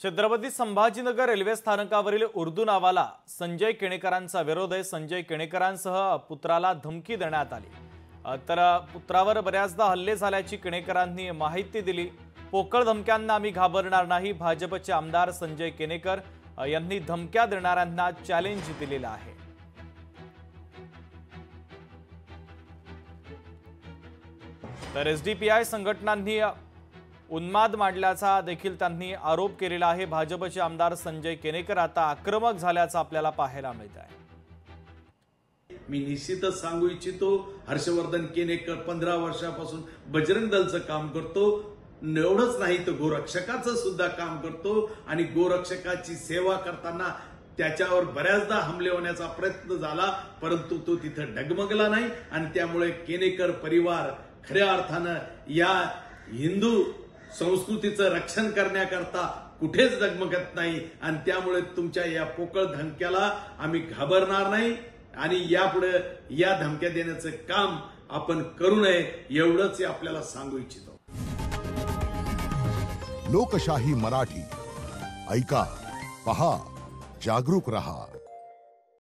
Chhatrapati Sambhajinagar railway स्थानकावरील उर्दू नावाला संजय केणेकरांचा विरोध आहे। संजय केणेकरांसह पुत्राला धमकी देण्यात आली। तर पुत्रावर बऱ्याचदा हल्ले झाल्याची केणेकरांनी माहिती दिली। पोकळ धमक्यांना आम्ही घाबरणार नाही, भाजपचे आमदार संजय केणेकर यांनी धमक्या देणाऱ्यांना चॅलेंज दिलेलं आहे। तर एसडीपीआय संघटनांनी उन्माद मांडल्याचा देखील त्यांनी आरोप केलेला आहे। भाजपचे आमदार संजय केणेकर आता आक्रमक झाल्याचं आपल्याला पाहायला मिळत आहे। मी निश्चितच सांगू इच्छितो, हर्षवर्धन केणेकर 15 वर्षापासून बजरंग दलचं काम करतो। एवढंच नाही तर गोरक्षकाचं सुद्धा काम करतो आणि गोरक्षकाची सेवा करताना त्याच्यावर बऱ्याचदा हमले होण्याचा प्रयत्न झाला, परंतु तो तिथं डगमगला नाही आणि त्यामुळे केणेकर परिवार खऱ्या अर्थानं या हिंदू संस्कृतीचं रक्षण करण्याकरता कुठेच डगमगत नाही आणि त्यामुळे तुमच्या या पोकळ धमक्याला आम्ही घाबरणार नाही आणि यापुढे या धमक्या देण्याचं काम आपण करू नये एवढंच आपल्याला सांगू इच्छितो। लोकशाही मराठी ऐका, पहा, जागरूक रहा।